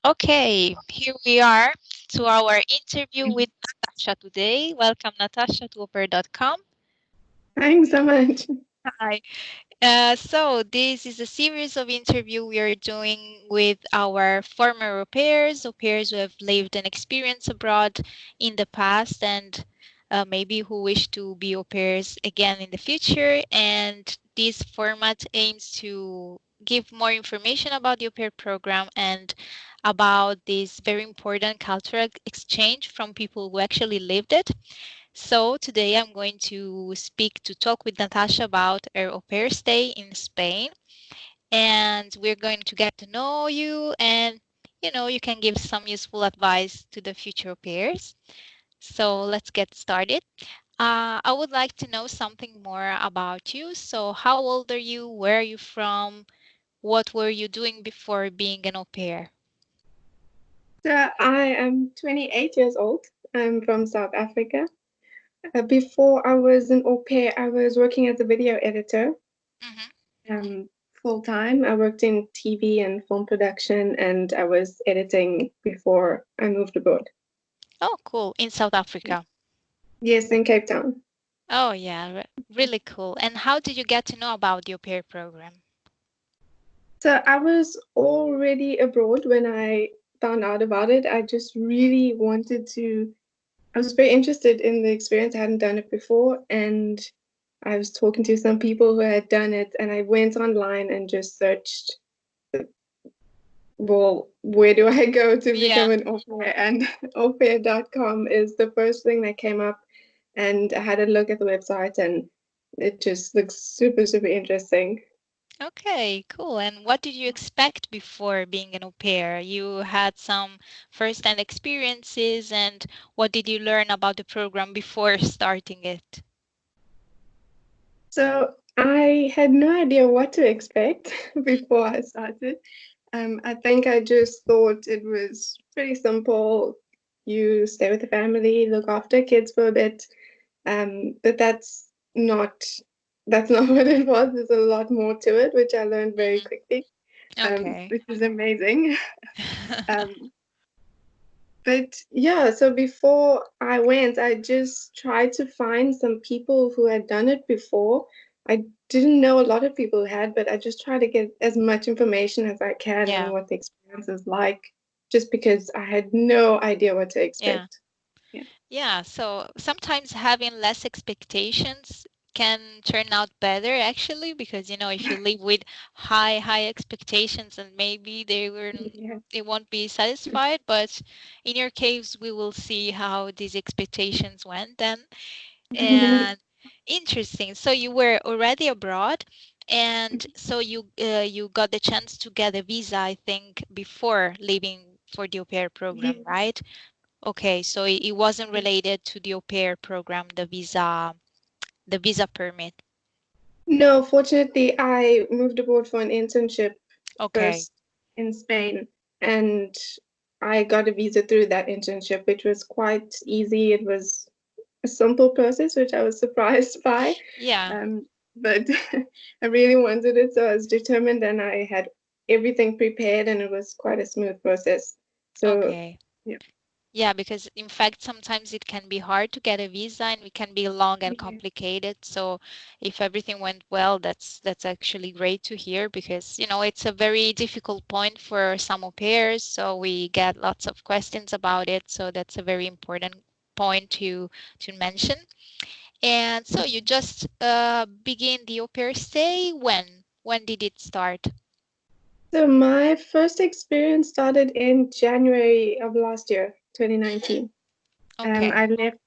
Okay, here we are to our interview with Natasha today. Welcome, Natasha, to Opera.com. Thanks so much. Hi. So this is a series of interview we are doing with our former au pairs who have lived and experienced abroad in the past and maybe who wish to be au pairs again in the future. And this format aims to give more information about the au pair program and about this very important cultural exchange from people who actually lived it. So today I'm going to talk with Natasha about her au pair stay in Spain, and we're going to get to know you, and you can give some useful advice to the future au pairs. So let's get started. I would like to know something more about you. So how old are you? Where are you from? What were you doing before being an au pair? So I am 28 years old. I'm from South Africa. Before I was an au pair, I was working as a video editor Hmm. full time. I worked in TV and film production, and I was editing before I moved abroad. Oh, cool. In South Africa. Yes, in Cape Town. Oh, yeah, really cool. And how did you get to know about the au pair program? So I was already abroad when I found out about it. I just really wanted to. I was very interested in the experience. I hadn't done it before, and I was talking to some people who had done it, and I went online and just searched, well, where do I go to Yeah. become an au pair? And au pair.com is the first thing that came up, and I had a look at the website, and it just looks super, super interesting. Okay, cool. And what did you expect before being an au pair? You had some first-hand experiences, and what did you learn about the program before starting it? So I had no idea what to expect before I started. I think I just thought it was pretty simple. You stay with the family, look after kids for a bit, but that's not what it was. There's a lot more to it, which I learned very Mhm. quickly, Okay. which is amazing. Um, but yeah, so before I went, I just tried to find some people who had done it before. I didn't know a lot of people had, but I just tried to get as much information as I can on Yeah, what the experience is like, just because I had no idea what to yeah. expect. Yeah. Yeah, so sometimes having less expectations can turn out better actually because if you live with high expectations and maybe Yeah. they won't be satisfied, but in your case we will see how these expectations went then. And interesting. So you were already abroad and so you got the chance to get a visa I think before leaving for the au pair program, Yeah. right? Okay, so it wasn't related to the au pair program, the visa permit. No, fortunately, I moved abroad for an internship Okay. first in Spain, and I got a visa through that internship, which was quite easy. It was a simple process, which I was surprised by. Yeah. But I really wanted it, so I was determined, and I had everything prepared, and it was quite a smooth process. So, Okay. yeah. Yeah, because in fact, sometimes it can be hard to get a visa and it can be long and Yeah. complicated. So if everything went well, that's actually great to hear because, it's a very difficult point for some au pairs. So we get lots of questions about it. So that's a very important point to mention. And so you just begin the au pair stay when? When did it start? So my first experience started in January of last year, Mhm. 2019. Okay. I left.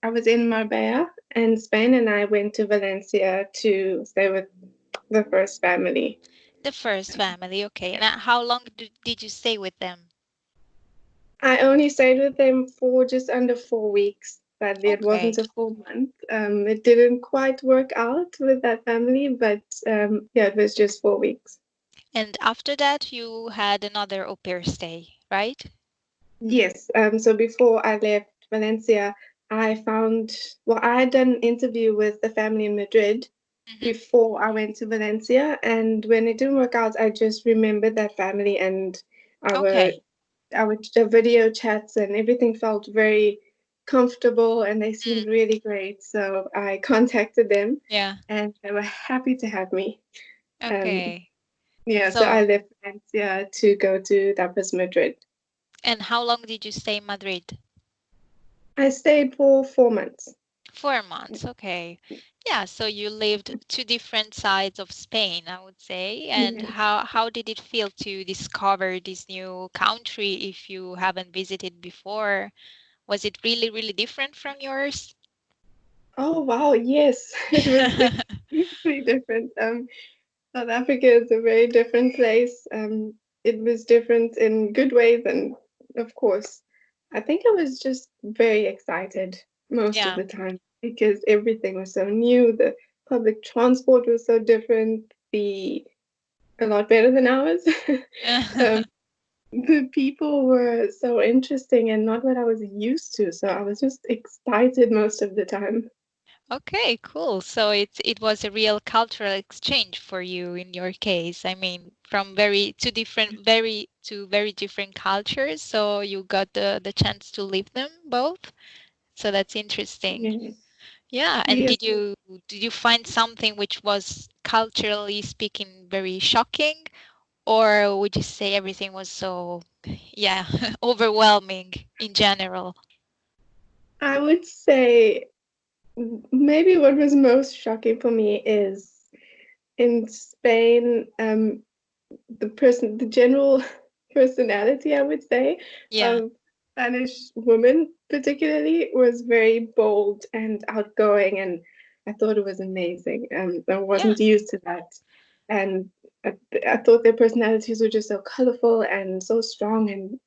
I was in Marbella in Spain, and I went to Valencia to stay with the first family. The first family. Okay. And how long did you stay with them? I only stayed with them for just under 4 weeks, but it Okay. wasn't a full month. It didn't quite work out with that family, but yeah, it was just 4 weeks. And after that, you had another au pair stay, right? Yes. So before I left Valencia, I found, well, I had done an interview with the family in Madrid Hmm. before I went to Valencia. And when it didn't work out, I just remembered that family and our Okay. our video chats and everything felt very comfortable and they Mm, seemed really great. So I contacted them yeah. and they were happy to have me. Um, Okay. yeah, so I So, left Valencia to go to that was Madrid. and how long did you stay in Madrid? I stayed for 4 months. 4 months. Okay. Yeah, so you lived two different sides of Spain, I would say. And Yeah. how did it feel to discover this new country if you haven't visited before? Was it really, really different from yours? Oh wow, yes, it was extremely different. South Africa is a very different place. It was different in good ways, and of course, I think I was just very excited most of Yeah. the time because everything was so new. The public transport was so different, the a lot better than ours. um, the people were so interesting and not what I was used to, so I was just excited most of the time. Okay, cool. So it was a real cultural exchange for you in your case. I mean, from very different cultures, so you got the chance to live them both. So that's interesting. Yes, Yeah, and yes. did you find something which was culturally speaking very shocking, or would you say everything was so, yeah, overwhelming in general? I would say maybe what was most shocking for me is in Spain, the general personality, I would say, Yeah. of Spanish women particularly was very bold and outgoing, and I thought it was amazing. I Yeah. wasn't used to that, and I, I thought their personalities were just so colorful and so strong, and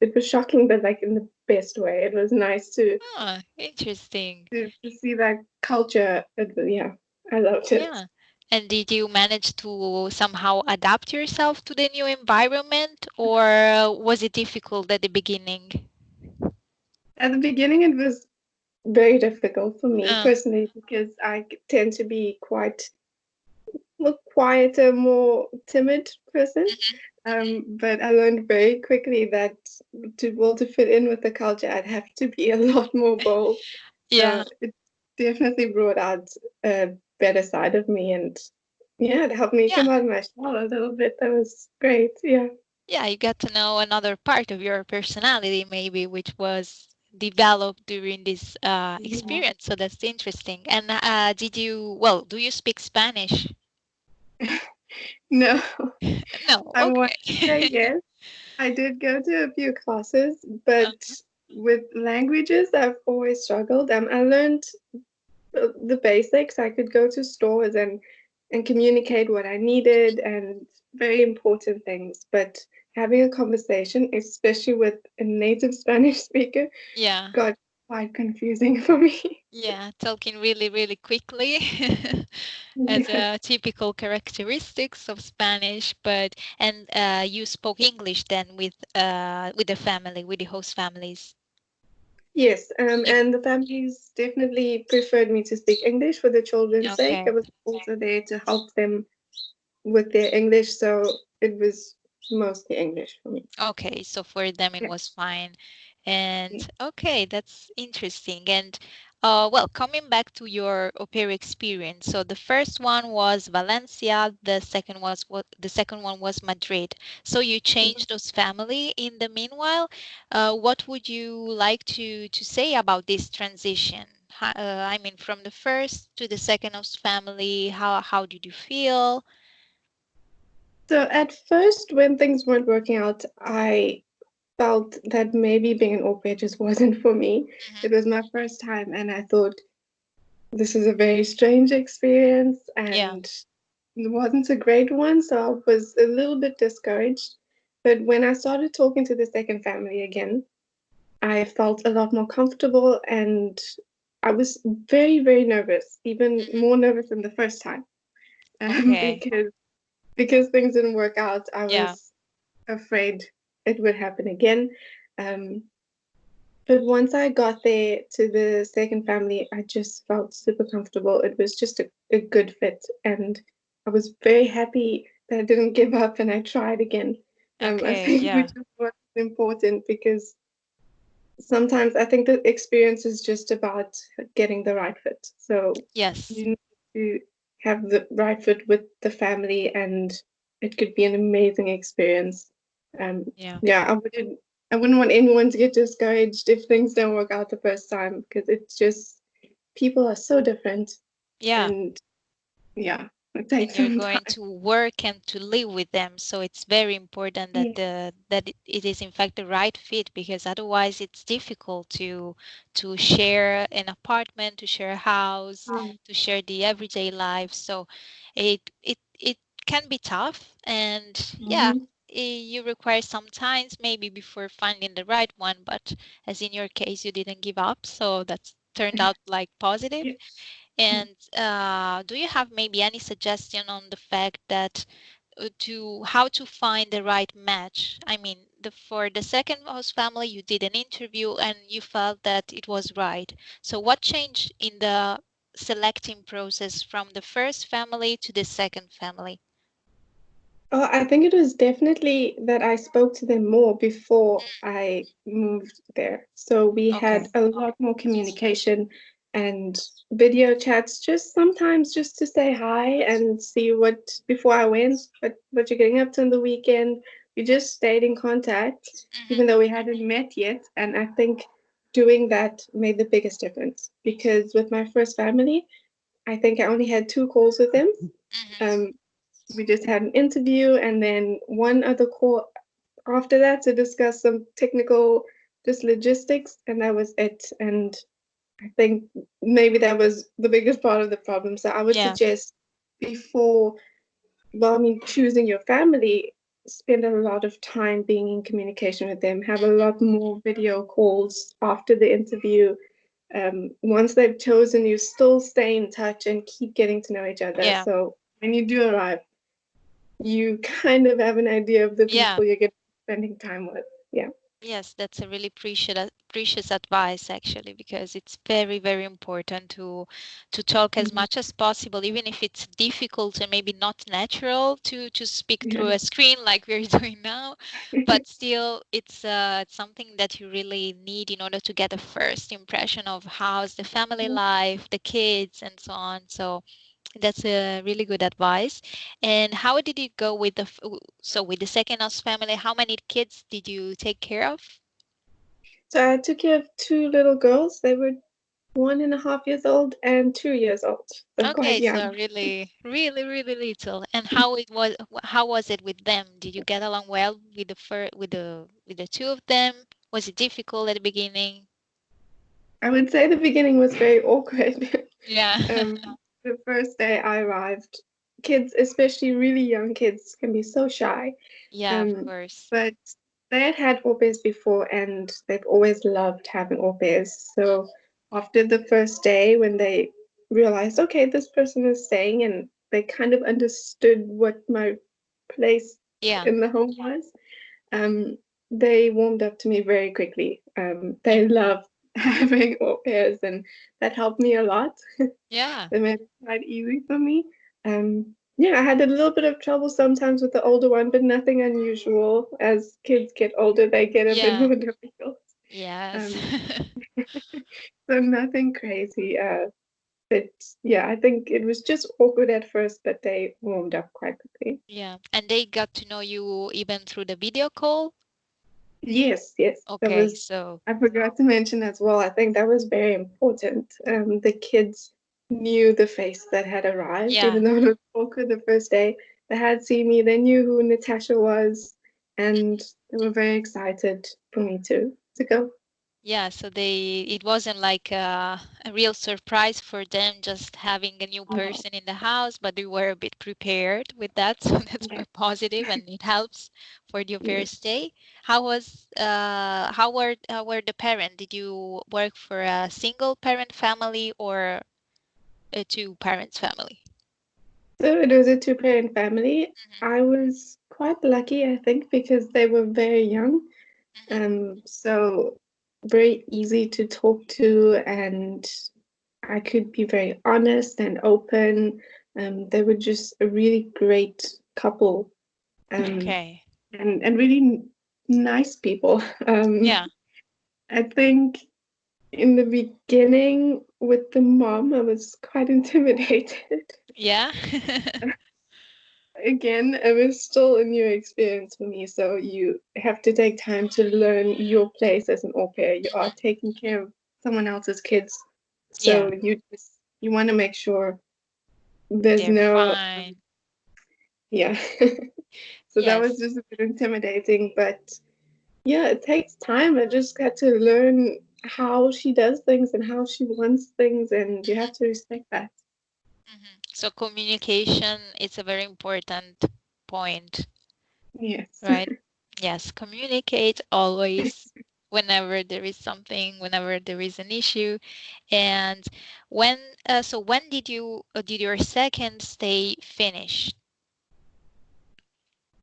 it was shocking, but like in the best way. It was nice Ah, interesting. to see that culture. Yeah, I loved it. Yeah. And did you manage to somehow adapt yourself to the new environment, or was it difficult at the beginning? At the beginning, it was very difficult for me Uh, personally because I tend to be quite more quieter, more timid person. mhm, mhm. But I learned very quickly that to fit in with the culture, I'd have to be a lot more bold. Yeah. So it definitely brought out a better side of me, and yeah, it helped me Yeah. come out of my shell a little bit. That was great. Yeah. Yeah, you got to know another part of your personality, maybe, which was developed during this Yeah. experience. So that's interesting. And do you speak Spanish? No, No, I want to say okay. yes. I did go to a few classes, Uh, but with languages, I've always struggled. I learned the basics. I could go to stores and communicate what I needed and very important things. But having a conversation, especially with a native Spanish speaker, yeah. got quite confusing for me. Yeah, talking really, really quickly as Yes. a typical characteristics of Spanish. But and you spoke English then with the family, with the host families. Yes, You, and the families definitely preferred me to speak English for the children's sake. I okay. was also there to help them with their English, so it was mostly English for me. Okay, so for them it Yeah. was fine. And Yeah. okay, that's interesting. And well, coming back to your au pair experience. So the first one was Valencia, the second one was Madrid. So you changed those family in the meanwhile. What would you like to say about this transition? I mean, from the first to the second host family, how did you feel? So at first, when things weren't working out, I felt that maybe being an au pair just wasn't for me. Hmm. It was my first time, and I thought this is a very strange experience, Yeah. and it wasn't a great one, so I was a little bit discouraged. But when I started talking to the second family again, I felt a lot more comfortable and I was very, very nervous, even Hmm. more nervous than the first time, Okay. because things didn't work out. I Yeah. was afraid it would happen again. Um, but once I got there to the second family, I just felt super comfortable. It was just a good fit, and I was very happy that I didn't give up and I tried again. I Okay. think which Yeah. is what important because sometimes I think the experience is just about getting the right fit. So Yes. you need to have the right fit with the family, and it could be an amazing experience. Um, Yeah. yeah, I wouldn't want anyone to get discouraged if things don't work out the first time because it's just people are so different, Yeah. and yeah, it And takes you're some going time. to work and to live with them, so it's very important that Yeah. it is in fact the right fit, because otherwise it's difficult to share an apartment, to share a house, to share the everyday life. So it can be tough, and yeah, Mhm. you require some times maybe before finding the right one, but as in your case you didn't give up, so that's turned out like positive. Yeah. And do you have maybe any suggestion on the fact that to how to find the right match? I mean, for the second host family, you did an interview and you felt that it was right. So what changed in the selecting process from the first family to the second family? Oh, I think it was definitely that I spoke to them more before I moved there. So we had Okay. a lot more communication and video chats, just sometimes just to say hi and see what before I went, what you're getting up to on the weekend. We just stayed in contact, Hmm. even though we hadn't met yet. And I think doing that made the biggest difference because with my first family, I think I only had two calls with them. Hmm. Um, we just had an interview and then one other call after that to discuss some technical just logistics, and that was it. And I think maybe that was the biggest part of the problem. So I would Yeah. suggest before, well, I mean, choosing your family, spend a lot of time being in communication with them, have a Hmm. lot more video calls after the interview. Once they've chosen you, still stay in touch and keep getting to know each other. Yeah. So when you do arrive, you kind of have an idea of the Yeah. people you're going to be spending time with. Yeah. Yes, that's a really precious advice actually, because it's very, very important to talk as Mhm. much as possible, even if it's difficult and maybe not natural to speak through Yeah. a screen like we're doing now, but still it's something that you really need in order to get a first impression of how's the family life, the kids, and so on. So that's a really good advice. And how did it go with so with the second house family? How many kids did you take care of? So I took care of two little girls. They were 1.5 years old and 2 years old. So quite Okay, so young. really, really, really little. And how was it with them? Did you get along well with the two of them? Was it difficult at the beginning? I would say the beginning was very awkward. Yeah. The first day I arrived, kids, especially really young kids, can be so shy. Yeah, of Um, course. but they had au pairs before and they've always loved having au pairs. So after the first day, when they realized, okay, this person is staying, and they kind of understood what my place Yeah. in the home was, um, they warmed up to me very quickly. Yeah. They love having au pairs, and that helped me a lot. Yeah. They made it quite easy for me. Yeah, I had a little bit of trouble sometimes with the older one, but nothing unusual. As kids get older, they get a bit Yeah. more difficult. Yes. Um, so nothing crazy. But yeah, I think it was just awkward at first, but they warmed up quite quickly. Yeah. And they got to know you even through the video call? Yes, yes, that Okay, was. so I forgot to mention as well. I think that was very important. The kids knew the face that had arrived, yeah. even though it was awkward the first day. They had seen me. They knew who Natasha was, and they were very excited for me to go. Yeah, so it wasn't like a real surprise for them just having a new Oh, person in the house, but they were a bit prepared with that, so that's yeah, very positive and it helps for the au pair yes. stay. How were the parent? Did you work for a single parent family or a two parents family? So it was a two-parent family. Hmm. I was quite lucky, I think, because they were very young. Hmm. So very easy to talk to, and I could be very honest and open. They were just a really great couple, um, Okay. and really. nice people. Um, Yeah. I think in the beginning with the mom, I was quite intimidated. Yeah. Again, it was still a new experience for me, so you have to take time to learn your place as an au pair. You are Mhm. taking care of someone else's kids, Yeah, so you want to make sure there's they're no fine. yeah. So that was Yes. just a bit intimidating, but yeah, it takes time. I just had to learn how she does things and how she wants things, and you have Mhm, to respect that. So communication is a very important point, Yes. right? Yes, communicate always whenever there is something, whenever there is an issue. And when, so when did your second stay finish?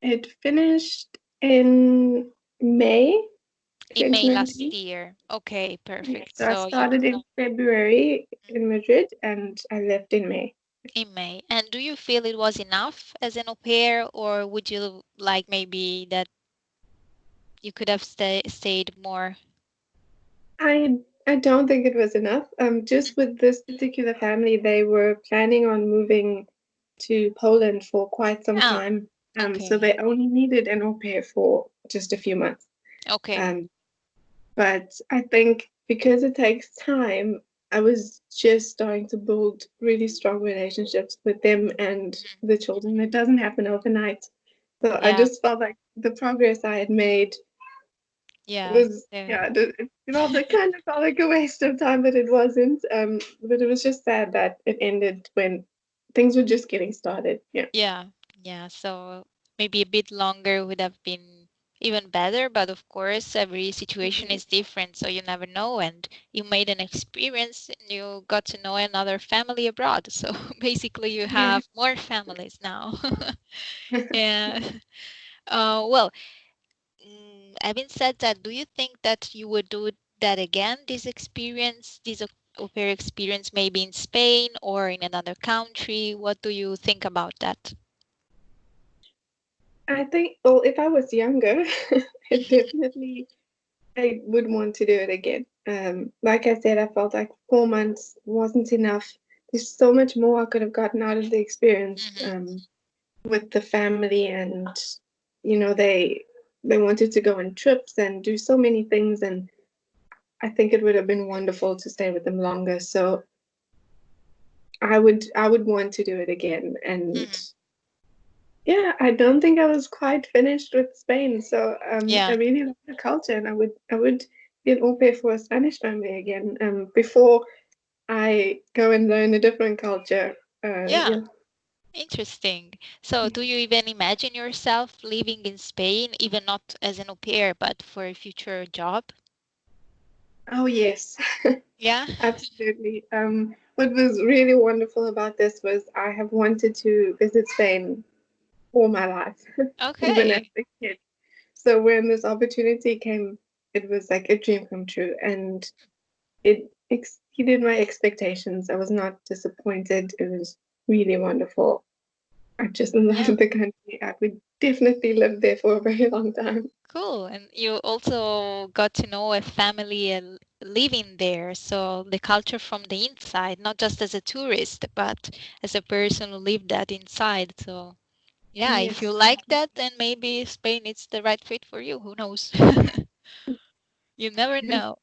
It finished in May In May last 2019. year. Okay, Yeah, perfect. so I So you started in February in Madrid and I left in May. in May. And do you feel it was enough as an au pair, or would you like maybe that you could have stayed more? I don't think it was enough. Just with this particular family, they were planning on moving to Poland for quite some Ah, time. So okay. they only needed an au pair for just a few months. Okay. Um, but I think because it takes time, I was just starting to build really strong relationships with them and Mhm. the children. It doesn't happen overnight. So I Yeah. just felt like the progress I had made Yeah. was, Yeah. yeah, it kind of felt like a waste of time, but it wasn't. But it was just sad that it ended when things were just getting started. Yeah. Yeah. Yeah. So maybe a bit longer would have been even better, but of course, every situation Mhm. is different, so you never know. And you made an experience and you got to know another family abroad. So basically, you Yeah. have more families now. Yeah. Well, having said that, do you think that you would do that again, this experience, this au pair experience, maybe in Spain or in another country? What do you think about that? I think, well, if I was younger, it definitely I would want to do it again. Like I said, I felt like 4 months wasn't enough. There's so much more I could have gotten out of the experience Hmm. with the family, and they wanted to go on trips and do so many things, and I think it would have been wonderful to stay with them longer. So I would want to do it again, and Hmm. yeah, I don't think I was quite finished with Spain. So I Yeah, really love the culture, and I would be an au pair for a Spanish family again. Before I go and learn a different culture. yeah, Yeah. interesting. So, do you even imagine yourself living in Spain, even not as an au pair, but for a future job? Oh yes, Yeah. absolutely. What was really wonderful about this was I have wanted to visit Spain all my life, even as Okay. a kid. So when this opportunity came, it was like a dream come true, and it exceeded my expectations. I was not disappointed. It was really wonderful. I just love Yeah. the country. I would definitely live there for a very long time. Cool. And you also got to know a family living there. So the culture from the inside, not just as a tourist, but as a person who lived that inside. So yeah, if you Yes. like that, then maybe Spain is the right fit for you. Who knows? You never know.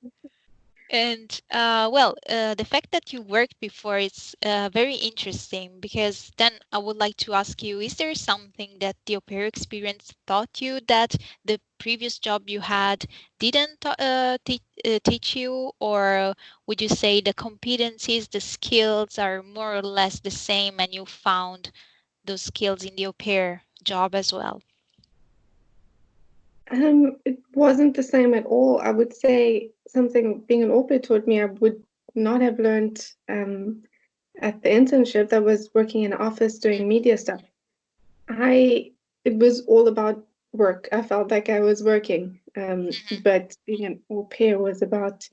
And well, the fact that you worked before is very interesting because then I would like to ask you, is there something that the au pair experience taught you that the previous job you had didn't teach you? Or would you say the competencies, the skills are more or less the same and you found those skills in the au pair job as well? It wasn't the same at all. I would say something being an au pair taught me I would not have learned at the internship that was working in an office doing media stuff. I It was all about work. I felt like I was working. Mhm, But being an au pair was about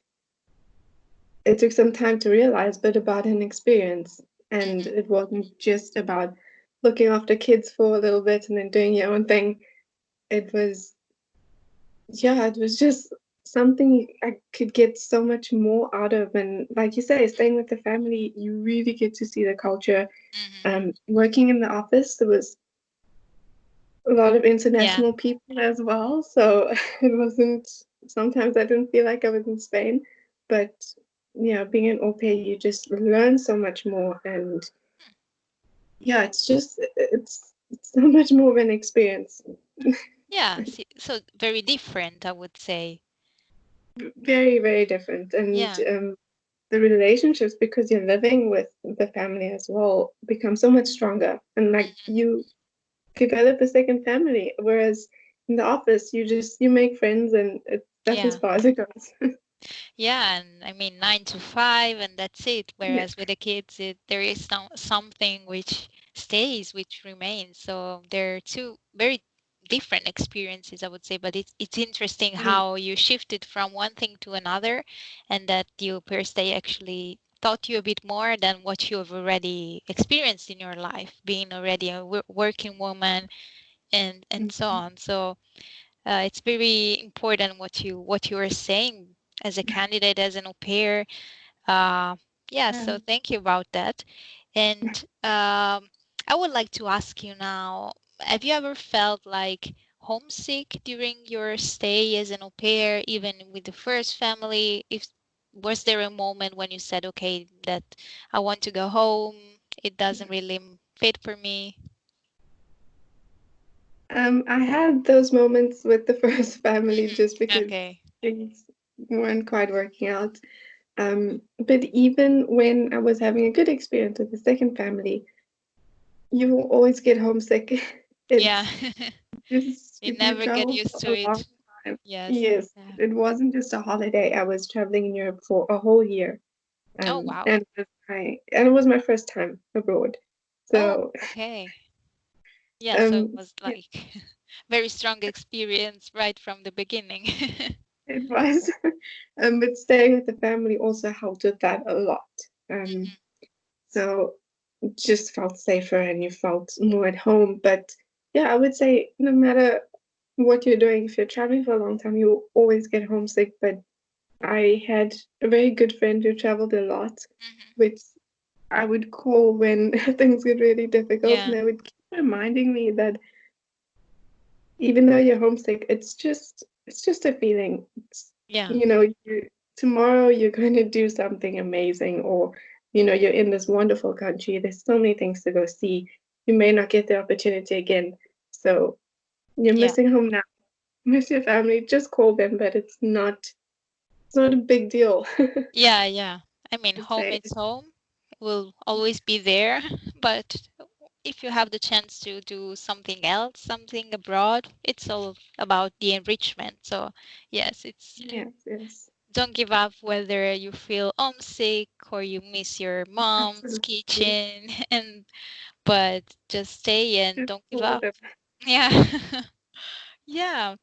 it took some time to realize, but about an experience. And mhm. it wasn't just about looking after kids for a little bit and then doing your own thing. It was yeah, it was just something I could get so much more out of. And like you say, staying with the family, you really get to see the culture. Hmm. Working in the office, there was a lot of Yeah. international people as well. So it wasn't, sometimes I didn't feel like I was in Spain, but yeah, being an au pair, you just learn so much more. And yeah, it's so much more of an experience. Yeah. So very different, I would say. Very, very different. And Yeah. the relationships, because you're living with the family as well, become so much stronger. And like you develop a second family, whereas in the office, you make friends and that's as Yeah. far as it goes. Yeah, and I mean 9 to 5, and that's it. Yeah. Whereas with the kids, there is something which stays, which remains. So they're two very different experiences, I would say. But it's interesting Mm, how you shifted from one thing to another, and that your per stay actually taught you a bit more than what you have already experienced in your life, being already a working woman and so mm, on. So it's very important what you are saying as a candidate, as an au pair. Uh, yeah, yeah. so thank you about that. And I would like to ask you now, have you ever felt like homesick during your stay as an au pair, even with the first family? If was there a moment when you said, okay, that I want to go home, it doesn't really fit for me? I had those moments with the first family just Mhm. because Okay. things weren't quite working out. But even when I was having a good experience with the second family, you will always get homesick. Yeah. It's just You if you never get travel used for to a long it. time. Yes. Yes, Yeah. it wasn't just a holiday. I was traveling in Europe for a whole year. Oh, wow. And it was my first time abroad. Oh, So okay. Yeah, so it um was yeah, like very strong experience right from the beginning. it was. But staying with the family also helped with that a lot. Um so it just felt safer and you felt more at home. But yeah, I would say no matter what you're doing, if you're traveling for a long time, you always get homesick. But I had a very good friend who traveled a lot, Mhm. which I would call when things get really difficult, and Yeah, they would keep reminding me that even though you're homesick, it's just a feeling. yeah, Tomorrow you're going to do something amazing, or you're in this wonderful country. There's so many things to go see. You may not get the opportunity again, so you're yeah, missing home now. Miss your family. Just call them, but it's not a big deal. yeah, yeah. I mean, I'd home say. is home, will always be there, but if you have the chance to do something else, something abroad, it's all about the enrichment. So, yes, it's Yes, yes, don't give up whether you feel homesick or you miss your mom's absolutely. kitchen and but just stay and Just don't give call up. them. Yeah. Yeah,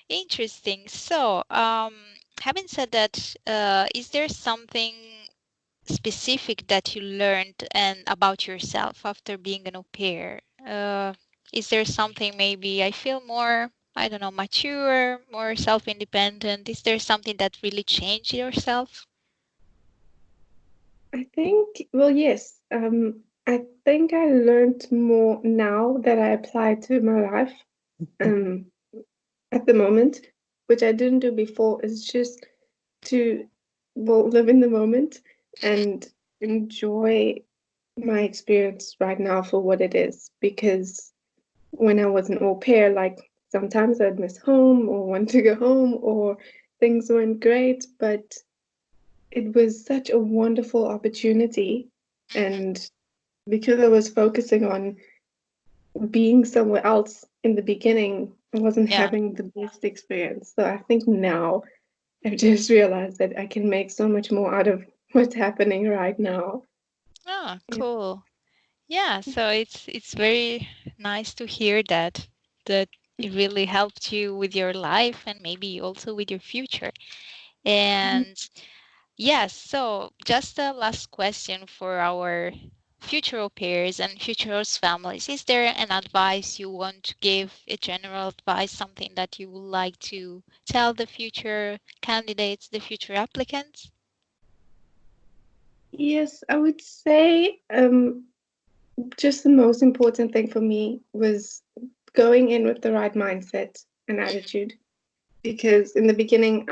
interesting. So, having said that, is there something specific that you learned and about yourself after being an au pair? Is there something maybe I feel more, I don't know, mature, more self-independent? Is there something that really changed yourself? I think, well, yes. I think I learned more now that I apply to my life. Um, at the moment, which I didn't do before, is just to, well, live in the moment Mhm. and enjoy my experience right now for what it is. Because when I was an au pair, like sometimes I'd miss home or want to go home or things weren't great, but it was such a wonderful opportunity. Mhm. And because I was focusing on being somewhere else in the beginning, I wasn't Yeah. having the best experience. So I think now I've just realized that I can make so much more out of what's happening right now. Oh, Yeah. cool. Yeah, so it's very nice to hear that it really helped you with your life and maybe also with your future. Mhm. And yes, so just a last question for our future au pairs and future host families, is there an advice you want to give, a general advice, something that you would like to tell the future candidates, the future applicants? Yes, I would say just the most important thing for me was going in with the right mindset and attitude. Because in the beginning,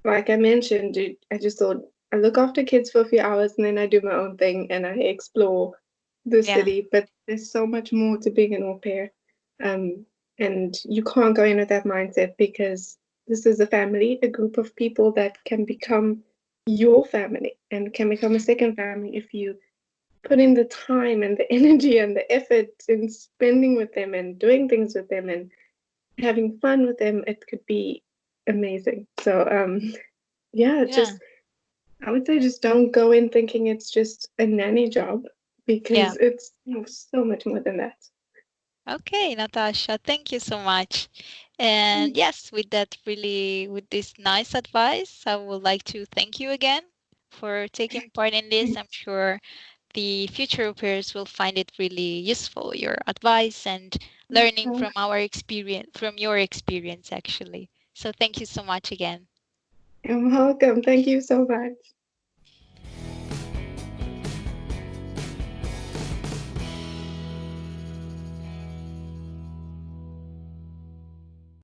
like I mentioned, I just thought I look after kids for a few hours and then I do my own thing and I explore the Yeah. city. But there's so much more to being an au pair. Um, and you can't go in with that mindset because this is a family, a group of people that can become your family and can become a Mhm. second family if you put in the time and the energy and the effort in spending with them and doing things with them and having fun with them. It could be amazing. So yeah, Yeah. just I would say just don't go in thinking it's just a nanny job Yeah. because it's so much more than that. Okay, Natasha, thank you so much. And yes, with that really, with this nice advice, I would like to thank you again for taking part in this. I'm sure the future peers will find it really useful, your advice and learning So from our experience, from your experience actually. So thank you so much again. you're welcome. Thank you so much.